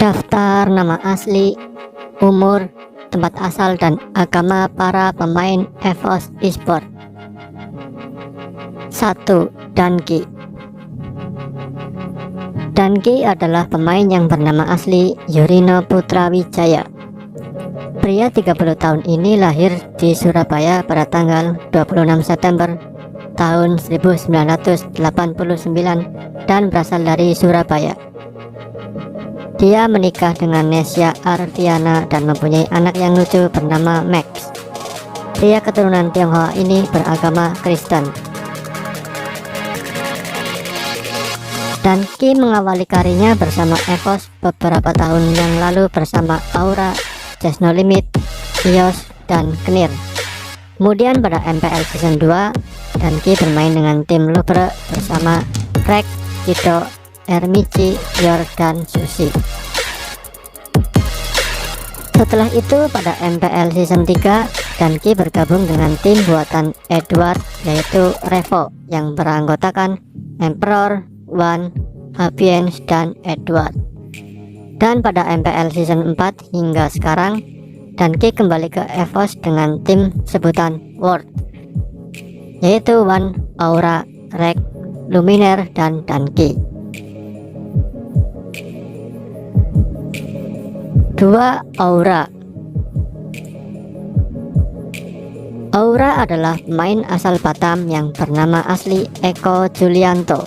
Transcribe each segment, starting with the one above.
Daftar nama asli, umur, tempat asal, dan agama para pemain EVOS Esports. 1. Danki. Danki adalah pemain yang bernama asli Yurino Putra Wijaya. Pria 30 tahun ini lahir di Surabaya pada tanggal 26 September tahun 1989 dan berasal dari Surabaya. Dia menikah dengan Nesya Ardiana dan mempunyai anak yang lucu bernama Max. Pria keturunan Tionghoa ini beragama Kristen. Danki mengawali karirnya bersama EVOS beberapa tahun yang lalu bersama Aura, Just No Limit, EOS, dan Knir. Kemudian pada MPL Season 2, Danki bermain dengan tim Louvre bersama Rek, Kido, Ermici, Yor, dan Susi. Setelah itu pada MPL Season 3, Danki bergabung dengan tim buatan Edward yaitu Revo yang beranggotakan Emperor, Wan, Avience, dan Edward. Dan pada MPL Season 4 hingga sekarang, Danki kembali ke EVOS dengan tim sebutan World yaitu Wan, Aura, Rek, Luminaire, dan Danki. 2. Aura. Aura adalah pemain asal Batam yang bernama asli Eko Julianto.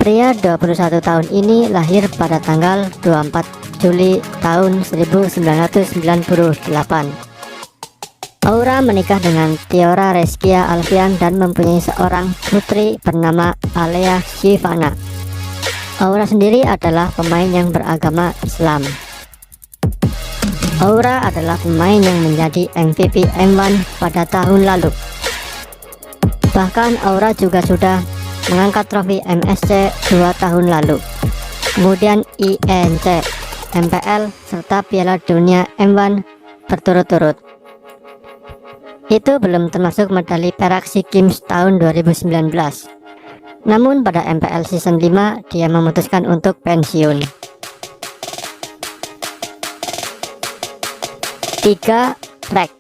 Pria 21 tahun ini lahir pada tanggal 24 Juli tahun 1998. Aura menikah dengan Tiora Reskia Alfian dan mempunyai seorang putri bernama Alea Shivana. Aura sendiri adalah pemain yang beragama Islam. Aura adalah pemain yang menjadi MVP M1 pada tahun lalu. Bahkan Aura juga sudah mengangkat trofi MSC 2 tahun lalu, kemudian INC, MPL, serta Piala Dunia M1 berturut-turut. Itu belum termasuk medali perak SEA Games tahun 2019. Namun pada MPL Season 5 dia memutuskan untuk pensiun. 3. Rek.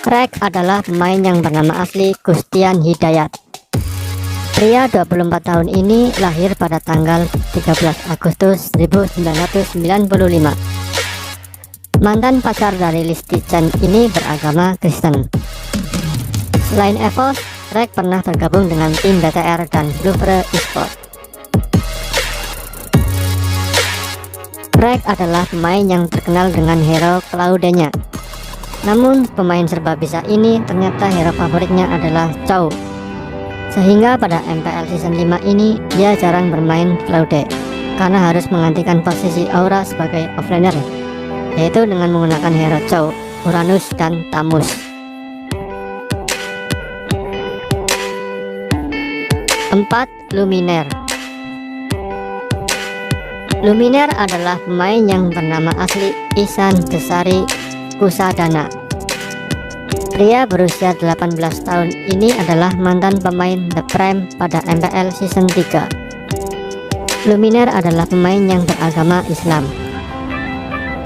Rek adalah pemain yang bernama asli Gustian Hidayat. Pria 24 tahun ini lahir pada tanggal 13 Agustus 1995. Mantan pacar dari Listi Chen ini beragama Kristen. Selain EVOS, Rek pernah bergabung dengan tim BTR dan Louvre Esports. Rek adalah pemain yang terkenal dengan hero Claudenya. Namun pemain serba bisa ini ternyata hero favoritnya adalah Chow. Sehingga pada MPL Season 5 ini dia jarang bermain Claude karena harus menggantikan posisi Aura sebagai offlaner, yaitu dengan menggunakan hero Chow, Uranus, dan Tamus. 4. Luminaire. Luminaire adalah pemain yang bernama asli Ihsan Desari Kusadana. Pria berusia 18 tahun ini adalah mantan pemain The Prime pada MPL Season 3. Luminaire adalah pemain yang beragama Islam.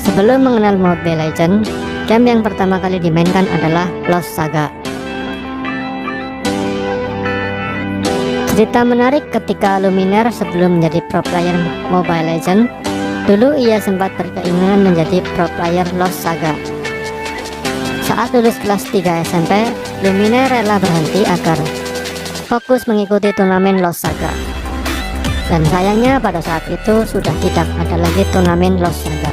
Sebelum mengenal Mobile Legends, game yang pertama kali dimainkan adalah Lost Saga. Cerita menarik ketika Luminaire sebelum menjadi pro player Mobile Legends, dulu ia sempat berkeinginan menjadi pro player Lost Saga. Saat lulus kelas 3 SMP, Luminaire rela berhenti agar fokus mengikuti turnamen Lost Saga. Dan sayangnya pada saat itu sudah tidak ada lagi turnamen Lost Saga.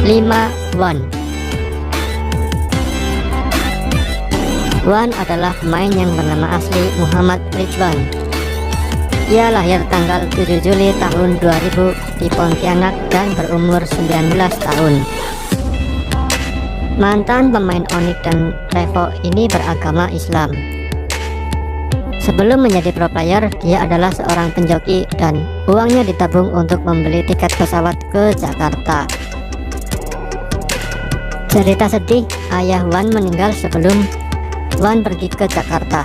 5. Wan. Wan adalah pemain yang bernama asli Muhammad Ridwan. Ia lahir tanggal 7 Juli tahun 2000 di Pontianak dan berumur 19 tahun. Mantan pemain Onyx dan Revo ini beragama Islam. Sebelum menjadi pro player, dia adalah seorang penjoki dan Uangnya ditabung untuk membeli tiket pesawat ke Jakarta. Cerita sedih, ayah Wan meninggal sebelum Wan pergi ke Jakarta.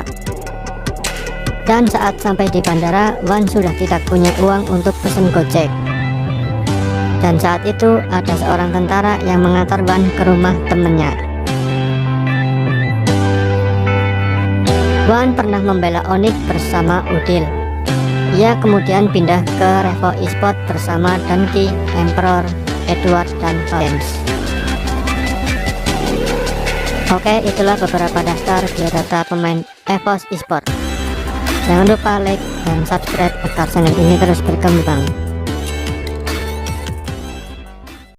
Dan saat sampai di bandara, Wan sudah tidak punya uang untuk pesen Gojek. Dan saat itu ada seorang tentara yang mengantar Wan ke rumah temennya. Wan pernah membela Onyx bersama Udil. Ia kemudian pindah ke Revo Esport bersama Donkey, Emperor, Edward, dan James. Oke, itulah beberapa daftar biodata pemain EVOS Esport. Jangan lupa like dan subscribe agar channel ini terus berkembang.